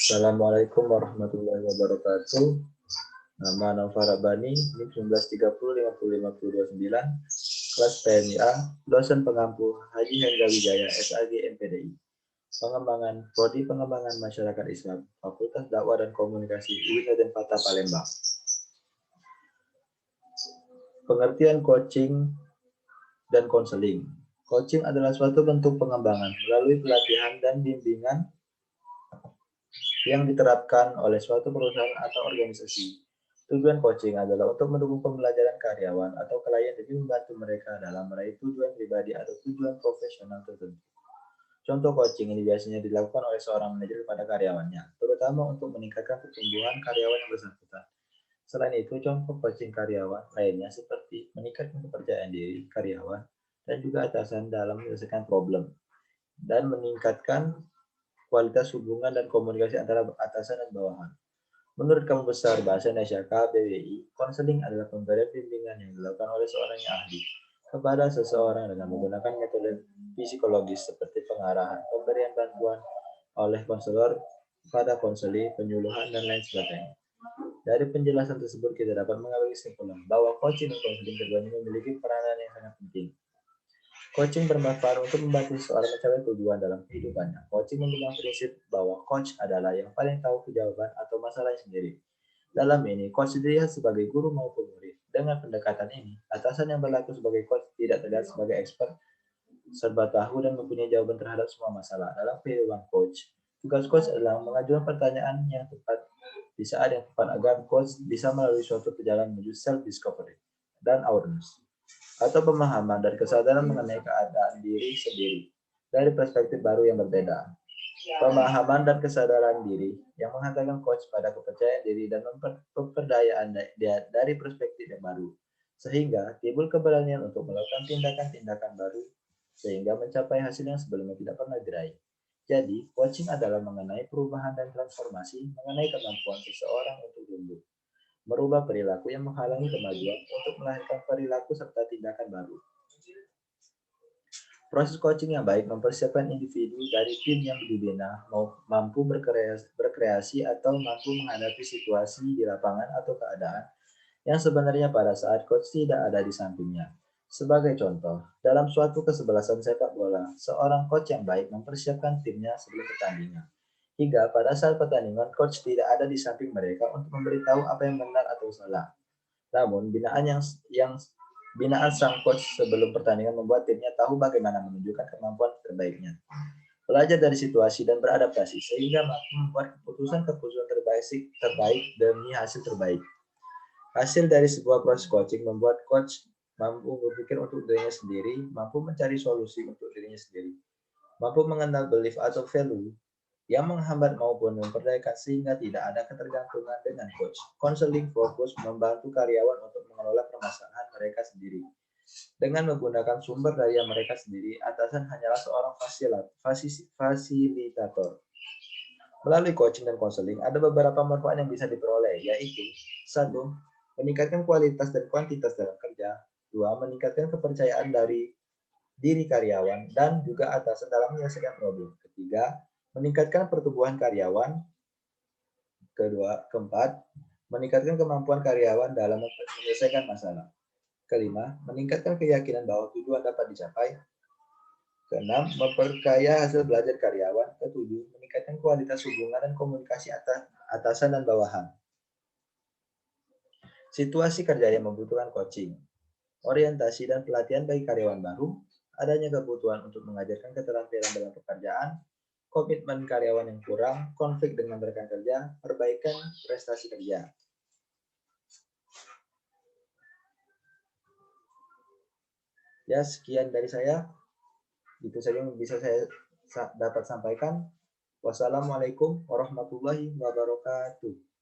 Assalamualaikum warahmatullahi wabarakatuh. Nama Nova Rabani, NIM 1930 50 5029, kelas PMIA, dosen pengampu Haji Hendra Wijaya, SAG MPDI. Pengembangan Prodi Pengembangan Masyarakat Islam, Fakultas Dakwah dan Komunikasi UIN Raden Fatah Palembang. Pengertian coaching dan konseling. Coaching adalah suatu bentuk pengembangan melalui pelatihan dan bimbingan yang diterapkan oleh suatu perusahaan atau organisasi. Tujuan coaching adalah untuk mendukung pembelajaran karyawan atau klien demi membantu mereka dalam meraih tujuan pribadi atau tujuan profesional tertentu. Contoh coaching ini biasanya dilakukan oleh seorang manajer pada karyawannya, terutama untuk meningkatkan pertumbuhan karyawan yang bersangkutan. Selain itu, contoh coaching karyawan lainnya seperti meningkatkan kepercayaan diri karyawan dan juga atasan dalam menyelesaikan problem dan meningkatkan kualitas hubungan dan komunikasi antara atasan dan bawahan. Menurut Kamus Besar Bahasa Indonesia KBBI, konseling adalah pemberian bimbingan yang dilakukan oleh seorang yang ahli kepada seseorang dengan menggunakan metode psikologis seperti pengarahan, pemberian bantuan oleh konselor pada konseli, penyuluhan, dan lain sebagainya. Dari penjelasan tersebut kita dapat mengambil kesimpulan bahwa coaching dan konseling keduanya memiliki peranan yang sangat penting. Coaching bermanfaat untuk membantu seseorang mencapai tujuan dalam kehidupannya. Coaching memegang prinsip bahwa coach adalah yang paling tahu jawaban atau masalahnya sendiri. Dalam ini, coach dilihat sebagai guru maupun murid. Dengan pendekatan ini, atasan yang berlaku sebagai coach tidak terlihat sebagai expert, serba tahu dan mempunyai jawaban terhadap semua masalah. Dalam kehidupan coach, tugas coach adalah mengajukan pertanyaan yang tepat di saat yang tepat agar coach bisa melalui suatu perjalanan menuju self-discovery dan awareness, atau pemahaman dan kesadaran mengenai keadaan diri sendiri dari perspektif baru yang berbeda. Pemahaman dan kesadaran diri yang menghantarkan coach pada kepercayaan diri dan pemberdayaan dari perspektif yang baru, sehingga timbul keberanian untuk melakukan tindakan-tindakan baru sehingga mencapai hasil yang sebelumnya tidak pernah diraih. Jadi, coaching adalah mengenai perubahan dan transformasi mengenai kemampuan seseorang untuk tumbuh, merubah perilaku yang menghalangi kemajuan untuk melahirkan perilaku serta tindakan baru. Proses coaching yang baik mempersiapkan individu dari tim yang dibina mampu berkreasi atau mampu menghadapi situasi di lapangan atau keadaan yang sebenarnya pada saat coach tidak ada di sampingnya. Sebagai contoh, dalam suatu kesebelasan sepak bola, seorang coach yang baik mempersiapkan timnya sebelum pertandingan. Hingga pada saat pertandingan, coach tidak ada di samping mereka untuk memberitahu apa yang benar atau salah. Namun, binaan sang coach sebelum pertandingan membuat timnya tahu bagaimana menunjukkan kemampuan terbaiknya, belajar dari situasi dan beradaptasi, sehingga mampu membuat keputusan terbaik demi hasil terbaik. Hasil dari sebuah proses coaching membuat coach mampu berpikir untuk dirinya sendiri, mampu mencari solusi untuk dirinya sendiri, mampu mengenal belief atau value yang menghambat maupun memperdayakan sehingga tidak ada ketergantungan dengan coach. Konseling fokus membantu karyawan untuk mengelola permasalahan mereka sendiri. Dengan menggunakan sumber daya mereka sendiri, atasan hanyalah seorang fasilitator. Melalui coaching dan konseling, ada beberapa manfaat yang bisa diperoleh, yaitu 1. Meningkatkan kualitas dan kuantitas dalam kerja. 2. Meningkatkan kepercayaan dari diri karyawan dan juga atasan dalam menyelesaikan problem. 3. Meningkatkan pertumbuhan karyawan. Keempat, meningkatkan kemampuan karyawan dalam menyelesaikan masalah. Kelima, meningkatkan keyakinan bahwa tujuan dapat dicapai. Keenam, memperkaya hasil belajar karyawan. Ketujuh, meningkatkan kualitas hubungan dan komunikasi atasan dan bawahan. Situasi kerja yang membutuhkan coaching, orientasi dan pelatihan bagi karyawan baru, adanya kebutuhan untuk mengajarkan keterampilan dalam pekerjaan, komitmen karyawan yang kurang, konflik dengan rekan kerja, perbaikan prestasi kerja. Ya, sekian dari saya. Itu saja yang bisa saya dapat sampaikan. Wassalamualaikum warahmatullahi wabarakatuh.